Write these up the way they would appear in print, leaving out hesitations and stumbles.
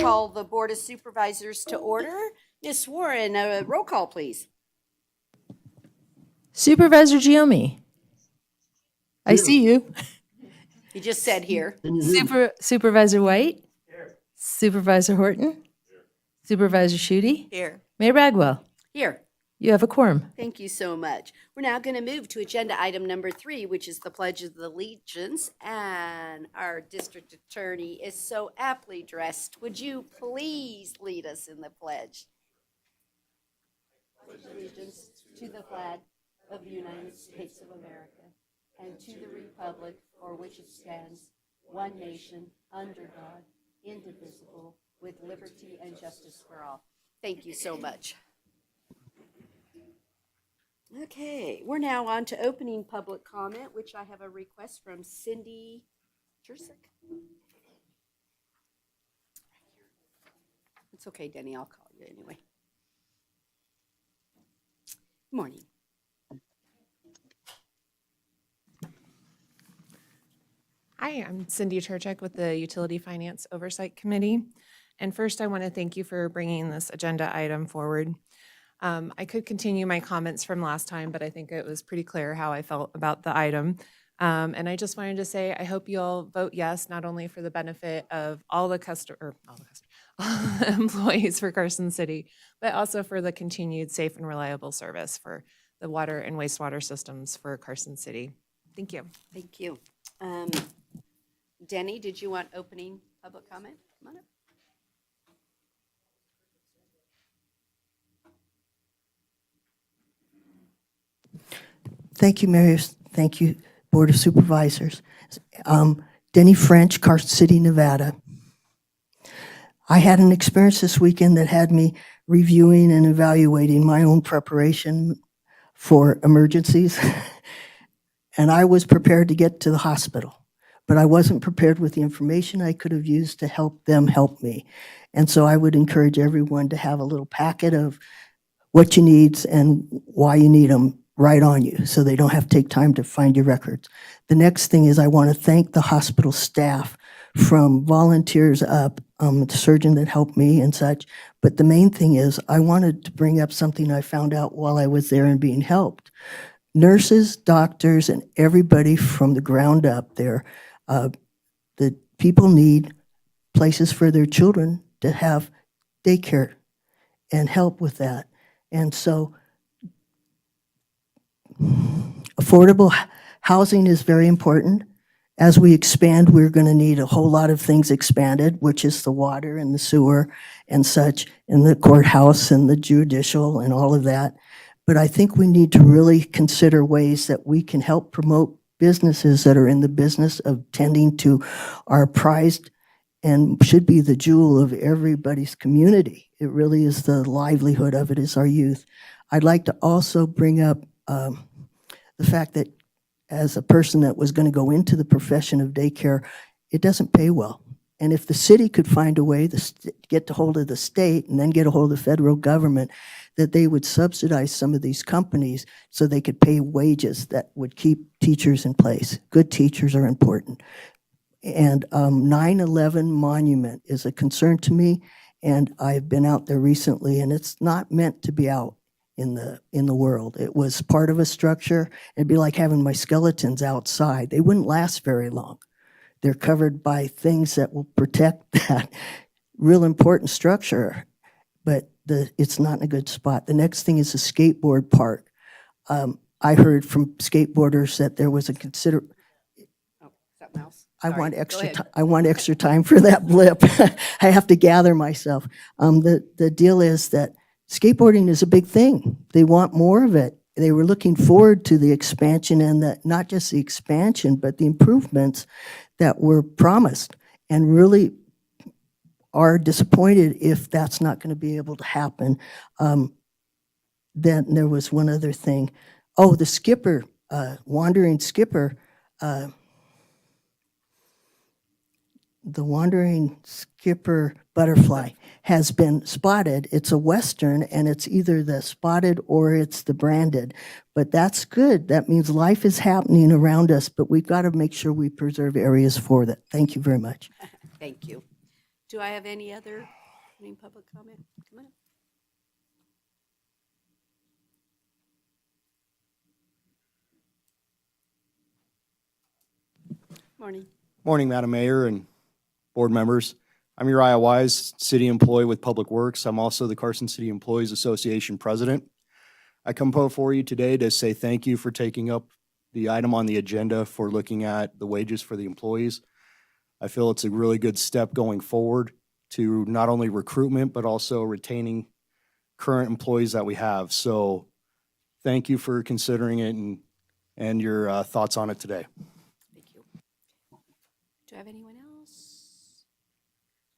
call the Board of Supervisors to order. Ms. Warren, a roll call, please. Supervisor Giomi. I see you. He just said here. Supervisor White. Here. Supervisor Horton. Here. Supervisor Schutte. Here. Mayor Bagwell. Here. You have a quorum. Thank you so much. We're now going to move to agenda item number 3, which is the Pledge of Allegiance. And our district attorney is so aptly dressed. Would you please lead us in the pledge? Pledge allegiance to the flag of the United States of America and to the republic for which it stands, one nation, under God, indivisible, with liberty and justice for all. Thank you so much. Okay, we're now on to opening public comment, which I have a request from Cindy Jersick. It's okay, Denny, I'll call you anyway. Good morning. Hi, I'm Cindy Churchick with the Utility Finance Oversight Committee. And first, I want to thank you for bringing this agenda item forward. I could continue my comments from last time, but I think it was pretty clear how I felt about the item. And I just wanted to say, I hope you'll vote yes, not only for the benefit of all the employees for Carson City, but also for the continued safe and reliable service for the water and wastewater systems for Carson City. Thank you. Thank you. Denny, did you want opening public comment? Come on up. Thank you, Mayor. Thank you, Board of Supervisors. Denny French, Carson City, Nevada. I had an experience this weekend that had me reviewing and evaluating my own preparation for emergencies. And I was prepared to get to the hospital, but I wasn't prepared with the information I could have used to help them help me. And so I would encourage everyone to have a little packet of what you need and why you need them right on you, so they don't have to take time to find your records. The next thing is I want to thank the hospital staff, from volunteers up, the surgeon that helped me and such. But the main thing is I wanted to bring up something I found out while I was there and being helped. Nurses, doctors, and everybody from the ground up there, the people need places for their children to have daycare and help with that. And so affordable housing is very important. As we expand, we're going to need a whole lot of things expanded, which is the water and the sewer and such, and the courthouse and the judicial and all of that. But I think we need to really consider ways that we can help promote businesses that are in the business of tending to our prized and should be the jewel of everybody's community. It really is the livelihood of it, is our youth. I'd like to also bring up the fact that as a person that was going to go into the profession of daycare, it doesn't pay well. And if the city could find a way to get a hold of the state and then get a hold of the federal government, that they would subsidize some of these companies so they could pay wages that would keep teachers in place. Good teachers are important. And 9/11 monument is a concern to me, and I've been out there recently, and it's not meant to be out in the world. It was part of a structure. It'd be like having my skeletons outside. They wouldn't last very long. They're covered by things that will protect that real important structure, but it's not in a good spot. The next thing is a skateboard park. I heard from skateboarders that there was a something else. I want extra time for that blip. I have to gather myself. The deal is that skateboarding is a big thing. They want more of it. They were looking forward to the expansion, and not just the expansion, but the improvements that were promised, and really are disappointed if that's not going to be able to happen. Then there was one other thing. Oh, the skipper, wandering skipper, the wandering skipper butterfly has been spotted. It's a Western, and it's either the spotted or it's the branded. But that's good. That means life is happening around us, but we've got to make sure we preserve areas for that. Thank you very much. Thank you. Do I have any public comment? Come on up. Morning. Morning, Madam Mayor and board members. I'm Uriah Wise, city employee with Public Works. I'm also the Carson City Employees Association president. I come before you today to say thank you for taking up the item on the agenda for looking at the wages for the employees. I feel it's a really good step going forward to not only recruitment, but also retaining current employees that we have. So thank you for considering it and your thoughts on it today. Thank you. Do I have anyone else?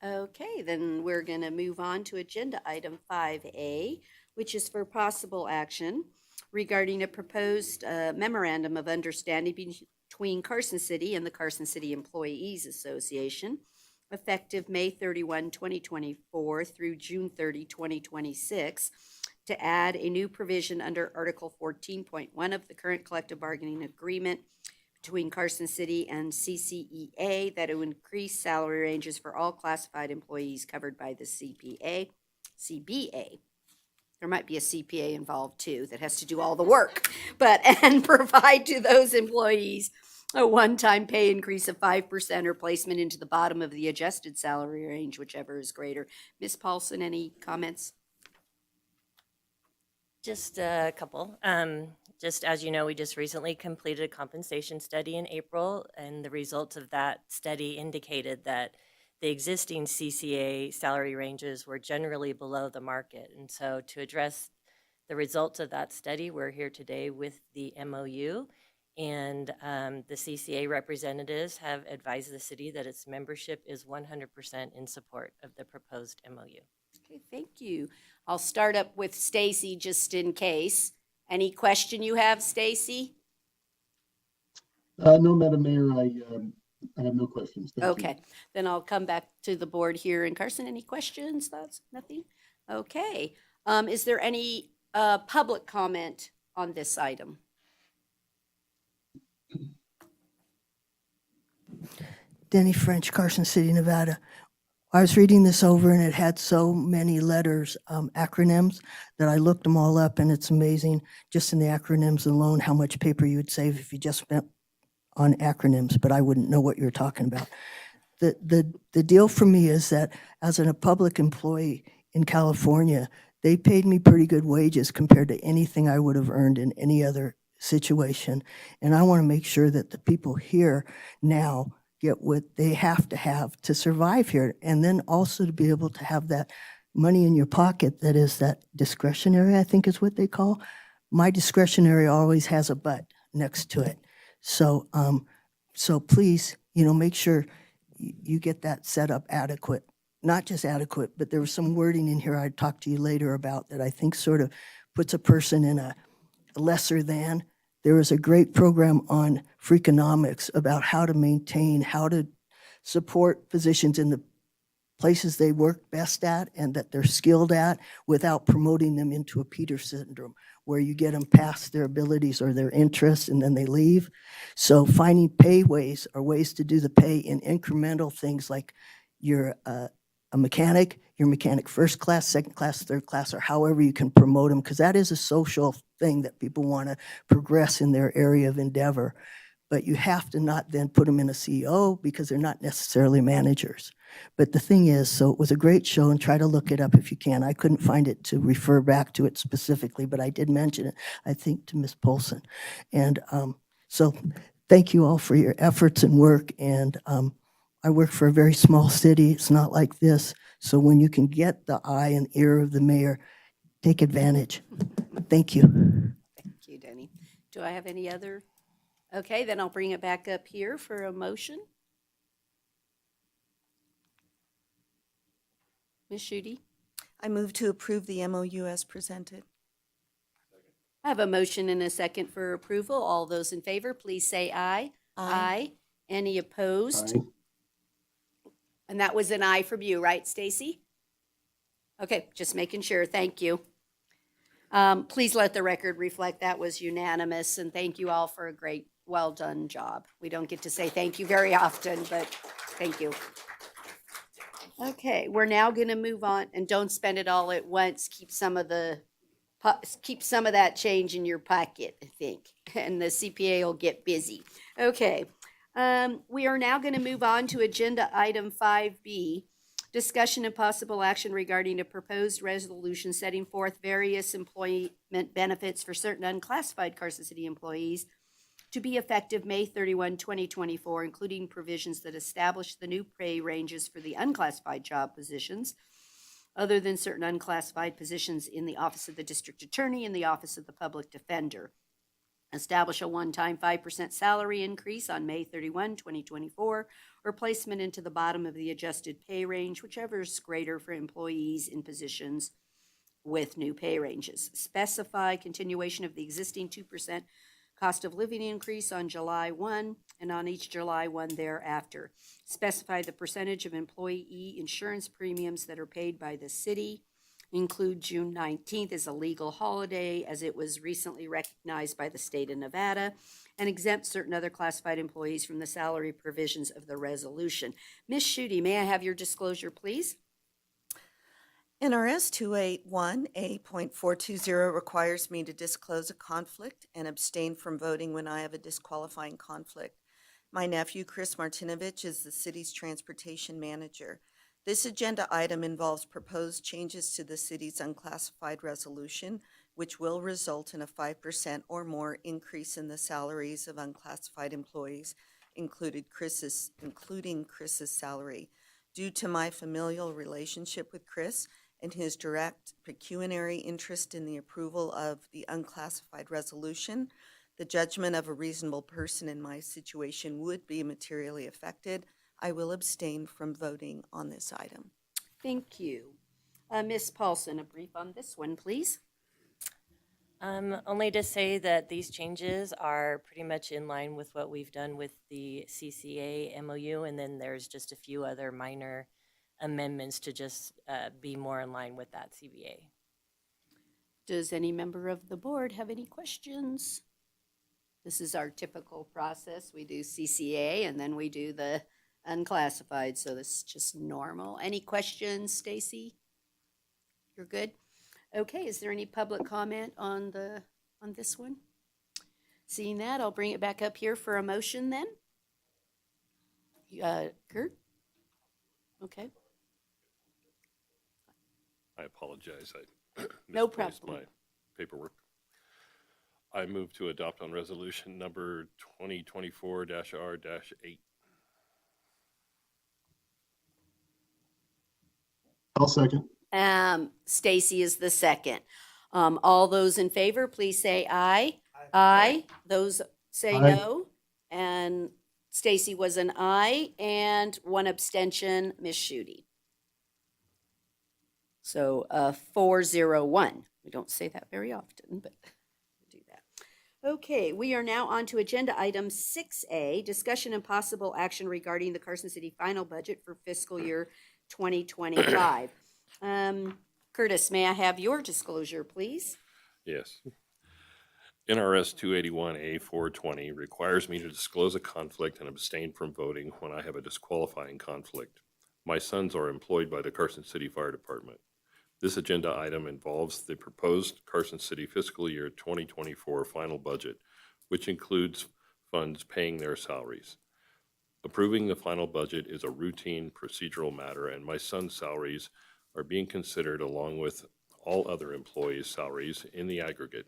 Okay, then we're going to move on to agenda item 5A, which is for possible action regarding a proposed memorandum of understanding between Carson City and the Carson City Employees Association, effective May 31, 2024 through June 30, 2026, to add a new provision under Article 14.1 of the current collective bargaining agreement between Carson City and CCEA that will increase salary ranges for all classified employees covered by the CBA. There might be a CPA involved too that has to do all the work, and provide to those employees a one-time pay increase of 5% or placement into the bottom of the adjusted salary range, whichever is greater. Ms. Paulson, any comments? Just a couple. Just as you know, we just recently completed a compensation study in April, and the results of that study indicated that the existing CCA salary ranges were generally below the market. And so to address the results of that study, we're here today with the MOU, and the CCA representatives have advised the city that its membership is 100% in support of the proposed MOU. Okay, thank you. I'll start up with Stacy just in case. Any question you have, Stacy? No, Madam Mayor, I have no questions. Thank you. Okay, then I'll come back to the board here. And Carson, any questions, thoughts? Nothing? Okay. Is there any public comment on this item? Denny French, Carson City, Nevada. I was reading this over and it had so many letters, acronyms, that I looked them all up, and it's amazing just in the acronyms alone how much paper you would save if you just spent on acronyms, but I wouldn't know what you're talking about. The deal for me is that as a public employee in California, they paid me pretty good wages compared to anything I would have earned in any other situation. And I want to make sure that the people here now get what they have to survive here, and then also to be able to have that money in your pocket that is that discretionary, I think is what they call. My discretionary always has a but next to it. So so please, make sure you get that set up adequate. Not just adequate, but there was some wording in here I'd talk to you later about that I think sort of puts a person in a lesser than. There was a great program on Freakonomics about how to maintain, how to support physicians in the places they work best at and that they're skilled at without promoting them into a Peter syndrome, where you get them past their abilities or their interests and then they leave. So finding pay ways or ways to do the pay in incremental things like you're a mechanic, your mechanic first class, second class, third class, or however you can promote them, because that is a social thing that people want to progress in their area of endeavor. But you have to not then put them in a CEO because they're not necessarily managers. But the thing is, so it was a great show, and try to look it up if you can. I couldn't find it to refer back to it specifically, but I did mention it, I think, to Ms. Polson. And so thank you all for your efforts and work. And I work for a very small city. It's not like this. So when you can get the eye and ear of the mayor, take advantage. Thank you. Thank you, Denny. Do I have any other? Okay, then I'll bring it back up here for a motion. Ms. Schutte? I move to approve the MOU as presented. I have a motion and a second for approval. All those in favor, please say aye. Aye. Any opposed? Aye. And that was an aye from you, right, Stacy? Okay, just making sure. Thank you. Please let the record reflect that was unanimous, and thank you all for a great, well-done job. We don't get to say thank you very often, but thank you. Okay, we're now going to move on, and don't spend it all at once. Keep some of that change in your pocket, I think, and the CPA will get busy. Okay, we are now going to move on to agenda item 5B, discussion and possible action regarding a proposed resolution setting forth various employment benefits for certain unclassified Carson City employees to be effective May 31, 2024, including provisions that establish the new pay ranges for the unclassified job positions, other than certain unclassified positions in the Office of the District Attorney and the Office of the Public Defender. Establish a one-time 5% salary increase on May 31, 2024, or placement into the bottom of the adjusted pay range, whichever is greater for employees in positions with new pay ranges. Specify continuation of the existing 2% cost of living increase on July 1 and on each July 1 thereafter. Specify the percentage of employee insurance premiums that are paid by the city. Include June 19th as a legal holiday, as it was recently recognized by the state of Nevada, and exempt certain other classified employees from the salary provisions of the resolution. Ms. Schutte, may I have your disclosure, please? NRS 281A.420 requires me to disclose a conflict and abstain from voting when I have a disqualifying conflict. My nephew, Chris Martinovich, is the city's transportation manager. This agenda item involves proposed changes to the city's unclassified resolution, which will result in a 5% or more increase in the salaries of unclassified employees, including Chris's salary. Due to my familial relationship with Chris and his direct pecuniary interest in the approval of the unclassified resolution, the judgment of a reasonable person in my situation would be materially affected. I will abstain from voting on this item. Thank you. Ms. Paulson, a brief on this one, please. Only to say that these changes are pretty much in line with what we've done with the CCA MOU, and then there's just a few other minor amendments to just be more in line with that CBA. Does any member of the board have any questions? This is our typical process. We do CCA and then we do the unclassified, so this is just normal. Any questions, Stacy? You're good? Okay, is there any public comment on this one? Seeing that, I'll bring it back up here for a motion then. Kurt? Okay. I apologize. I No misplaced problem. my paperwork. I move to adopt on resolution number 2024-R-8. I'll second. Stacy is the second. All those in favor, please say aye. Aye. Those say Aye. no. And Stacy was an aye, and one abstention, Ms. Schutte. So 401. We don't say that very often, but we'll do that. Okay, we are now on to agenda item 6A, discussion and possible action regarding the Carson City final budget for fiscal year 2025. Curtis, may I have your disclosure, please? Yes. NRS 281A.420 requires me to disclose a conflict and abstain from voting when I have a disqualifying conflict. My sons are employed by the Carson City Fire Department. This agenda item involves the proposed Carson City fiscal year 2024 final budget, which includes funds paying their salaries. Approving the final budget is a routine procedural matter, and my son's salaries are being considered along with all other employees' salaries in the aggregate.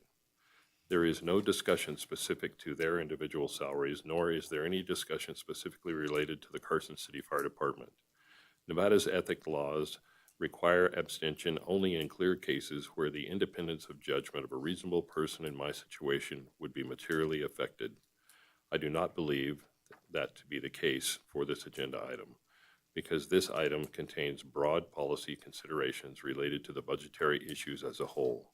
There is no discussion specific to their individual salaries, nor is there any discussion specifically related to the Carson City Fire Department. Nevada's ethics laws require abstention only in clear cases where the independence of judgment of a reasonable person in my situation would be materially affected. I do not believe that to be the case for this agenda item, because this item contains broad policy considerations related to the budgetary issues as a whole.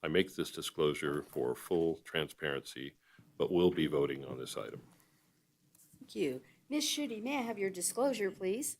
I make this disclosure for full transparency, but will be voting on this item. Thank you. Ms. Schutte, may I have your disclosure, please?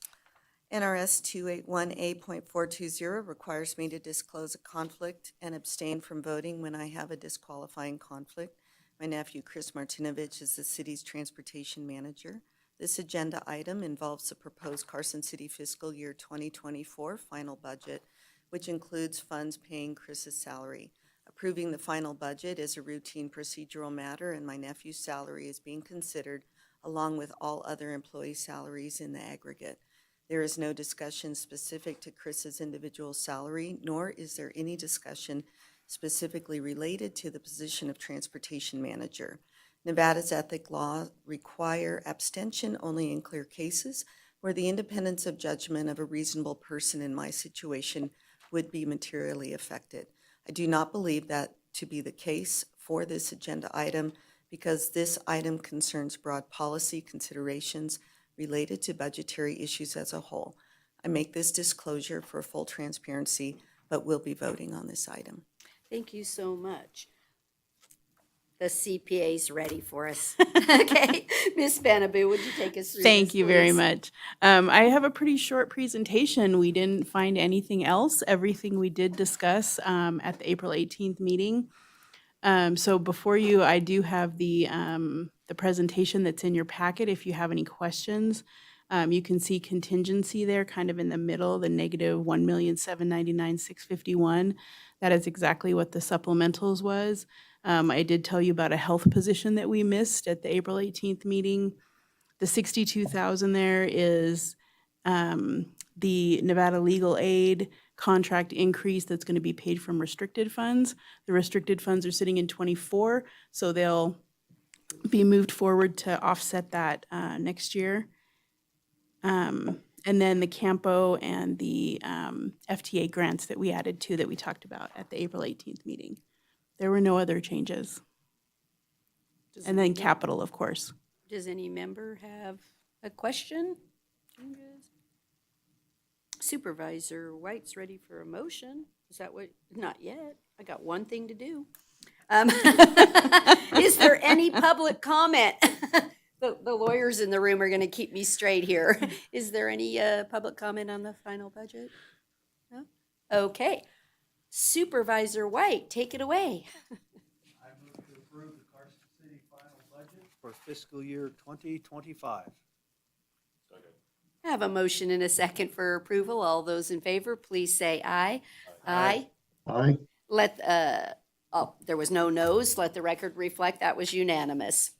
NRS 281A.420 requires me to disclose a conflict and abstain from voting when I have a disqualifying conflict. My nephew, Chris Martinovich, is the city's transportation manager. This agenda item involves the proposed Carson City fiscal year 2024 final budget, which includes funds paying Chris's salary. Approving the final budget is a routine procedural matter, and my nephew's salary is being considered along with all other employee salaries in the aggregate. There is no discussion specific to Chris's individual salary, nor is there any discussion specifically related to the position of transportation manager. Nevada's ethic law require abstention only in clear cases where the independence of judgment of a reasonable person in my situation would be materially affected. I do not believe that to be the case for this agenda item because this item concerns broad policy considerations related to budgetary issues as a whole. I make this disclosure for full transparency, but will be voting on this item. Thank you so much. The CPA's ready for us. Okay, Ms. Banaboo, would you take us through Thank this, you very please? much. I have a pretty short presentation. We didn't find anything else. Everything we did discuss at the April 18th meeting. So before you, I do have the presentation that's in your packet. If you have any questions, you can see contingency there kind of in the middle, the negative $1,799,651. That is exactly what the supplementals was. I did tell you about a health position that we missed at the April 18th meeting. The $62,000 there is the Nevada legal aid contract increase that's going to be paid from restricted funds. The restricted funds are sitting in 24, so they'll be moved forward to offset that next year. And then the Campo and the FTA grants that we added to that we talked about at the April 18th meeting. There were no other changes. And then capital, of course. Does any member have a question? Supervisor White's ready for a motion. Is that what? Not yet. I got one thing to do. Is there any public comment? The lawyers in the room are going to keep me straight here. Is there any public comment on the final budget? No? Okay. Supervisor White, take it away. I move to approve the Carson City final budget for fiscal year 2025. I have a motion and a second for approval. All those in favor, please say aye. Aye. Aye. There was no no's. Let the record reflect that was unanimous.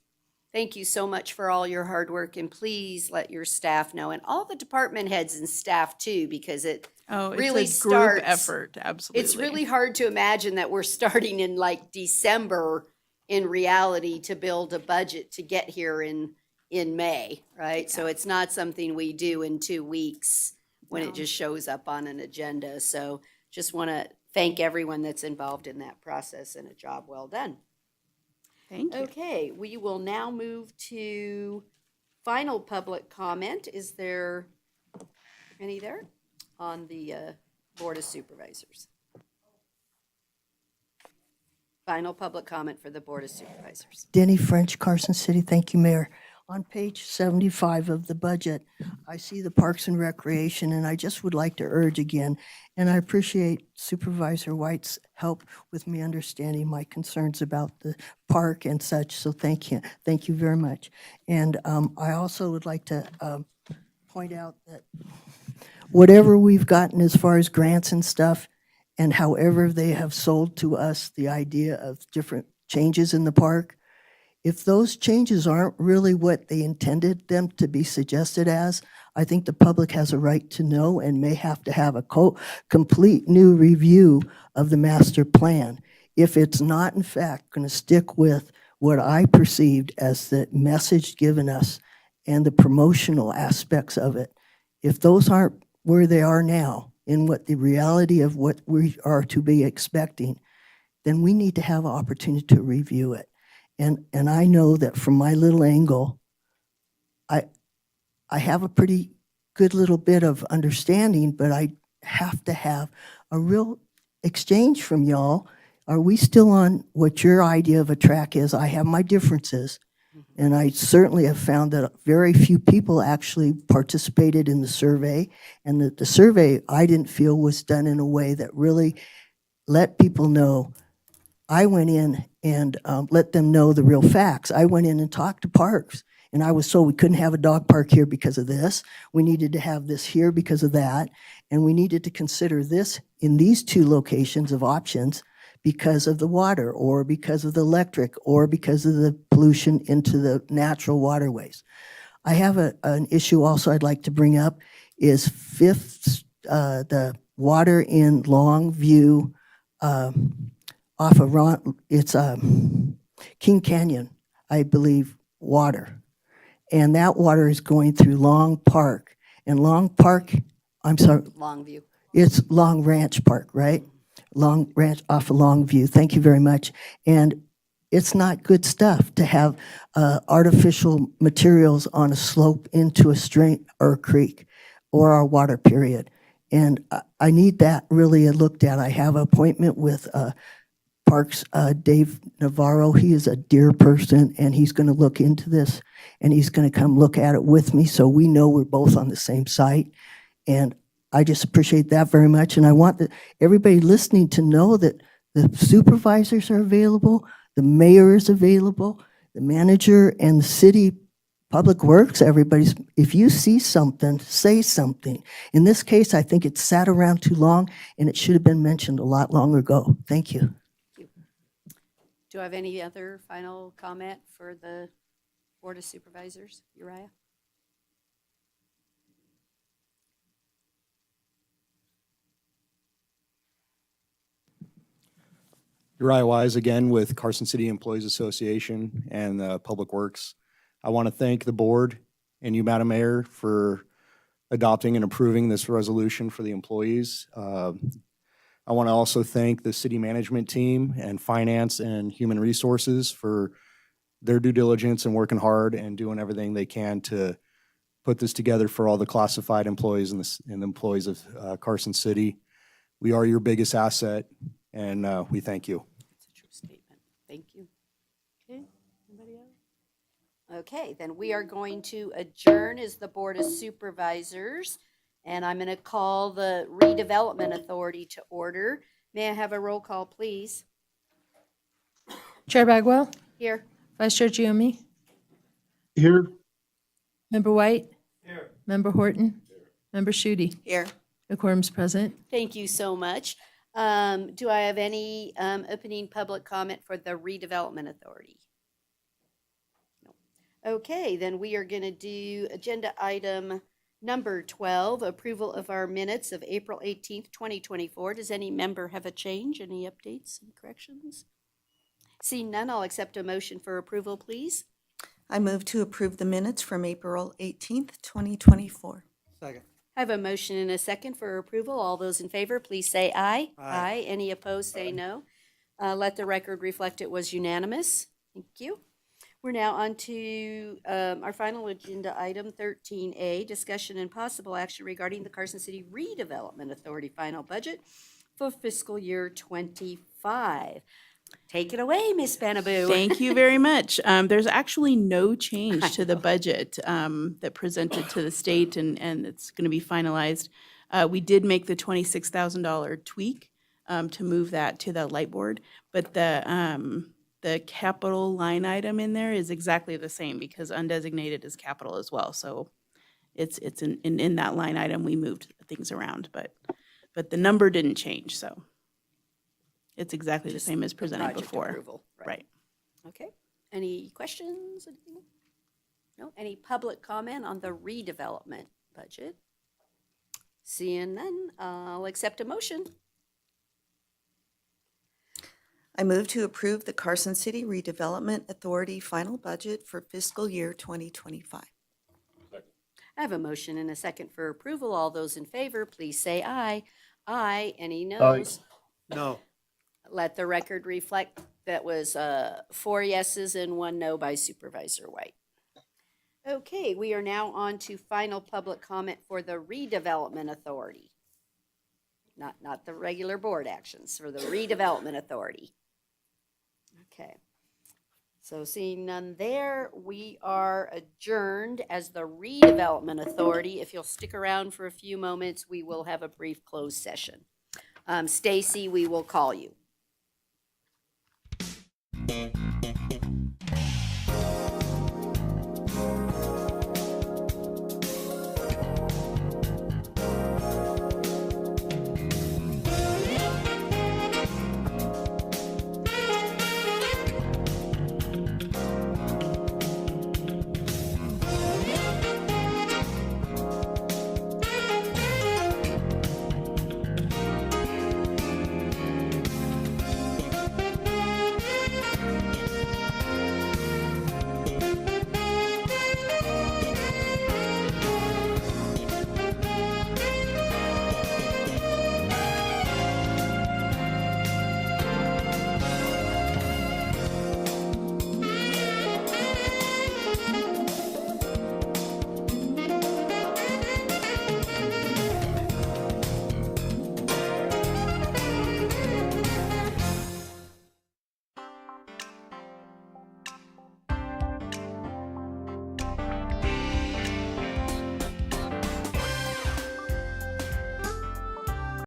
Thank you so much for all your hard work, and please let your staff know, and all the department heads and staff too, because it really it's a group starts. effort, absolutely. It's really hard to imagine that we're starting in like December in reality to build a budget to get here in May, right? So it's not something we do in 2 weeks when it just shows up on an agenda. So just want to thank everyone that's involved in that process, and a job well done. Thank you. Okay, we will now move to final public comment. Is there any there on the Board of Supervisors? Final public comment for the Board of Supervisors. Denny French, Carson City. Thank you, Mayor. On page 75 of the budget, I see the Parks and Recreation, and I just would like to urge again, and I appreciate Supervisor White's help with me understanding my concerns about the park and such, so thank you very much. And I also would like to point out that whatever we've gotten as far as grants and stuff, and however they have sold to us the idea of different changes in the park, if those changes aren't really what they intended them to be suggested as, I think the public has a right to know and may have to have a complete new review of the master plan. If it's not, in fact, going to stick with what I perceived as the message given us and the promotional aspects of it, if those aren't where they are now, in what the reality of what we are to be expecting, then we need to have an opportunity to review it. And I know that from my little angle, I have a pretty good little bit of understanding, but I have to have a real exchange from y'all. Are we still on what your idea of a track is? I have my differences, and I certainly have found that very few people actually participated in the survey, and that the survey I didn't feel was done in a way that really let people know I went in and let them know the real facts. I went in and talked to parks, and I was told we couldn't have a dog park here because of this. We needed to have this here because of that, and we needed to consider this in these two locations of options because of the water, or because of the electric, or because of the pollution into the natural waterways. I have an issue also I'd like to bring up is the water in Longview, off of it's King Canyon, I believe, water. And that water is going through Long Park. And Long Park, I'm sorry, Longview. it's Long Ranch Park, right? Long Ranch off of Longview. Thank you very much. And it's not good stuff to have artificial materials on a slope into a stream or a creek or our water period. And I need that really looked at. I have an appointment with Parks Dave Navarro. He is a dear person, and he's going to look into this, and he's going to come look at it with me so we know we're both on the same site. And I just appreciate that very much. And I want everybody listening to know that the supervisors are available, the mayor is available, the manager, and the city public works, everybody's, if you see something, say something. In this case, I think it sat around too long, and it should have been mentioned a lot longer ago. Thank you. Do I have any other final comment for the Board of Supervisors? Uriah? Uriah Wise again with Carson City Employees Association and Public Works. I want to thank the board and you, Madam Mayor, for adopting and approving this resolution for the employees. I want to also thank the city management team and finance and human resources for their due diligence and working hard and doing everything they can to put this together for all the classified employees and the employees of Carson City. We are your biggest asset, and we thank you. That's a true statement. Thank you. Okay, anybody else? Okay, then we are going to adjourn as the Board of Supervisors, and I'm going to call the Redevelopment Authority to order. May I have a roll call, please? Chair Bagwell, Here. Vice Chair Giume, Here, Member White. Here. Member Horton. Member Shute. Here. The quorum's present. Thank you so much. Do I have any opening public comment for the Redevelopment Authority? No. Okay, then we are going to do agenda item number 12, approval of our minutes of April 18th, 2024. Does any member have a change, any updates and corrections? Seeing none, I'll accept a motion for approval, please. I move to approve the minutes from April 18th, 2024. Second. I have a motion and a second for approval. All those in favor, please say aye. Aye. Any opposed, say no. Let the record reflect it was unanimous. Thank you. We're now on to our final agenda item, 13A, discussion and possible action regarding the Carson City Redevelopment Authority final budget for fiscal year 25. Take it away, Ms. Banaboo. Thank you very much. There's actually no change to the budget that presented to the state, and it's going to be finalized. We did make the $26,000 tweak to move that to the light board, but the capital line item in there is exactly the same because undesignated is capital as well. So it's in that line item, we moved things around, but the number didn't change, so. It's exactly the same as presented Project before. approval, Right. Okay. Any questions? Anything? No? Any public comment on the redevelopment budget? Seeing none, I'll accept a motion. I move to approve the Carson City Redevelopment Authority final budget for fiscal year 2025. I have a motion and a second for approval. All those in favor, please say aye. Aye. Any noes? No. Let the record reflect that was 4 yeses and 1 no by Supervisor White. Okay, we are now on to final public comment for the Redevelopment Authority. Not the regular board actions, for the Redevelopment Authority. Okay. So seeing none there, we are adjourned as the Redevelopment Authority. If you'll stick around for a few moments, we will have a brief closed session. Stacy, we will call you. Aye.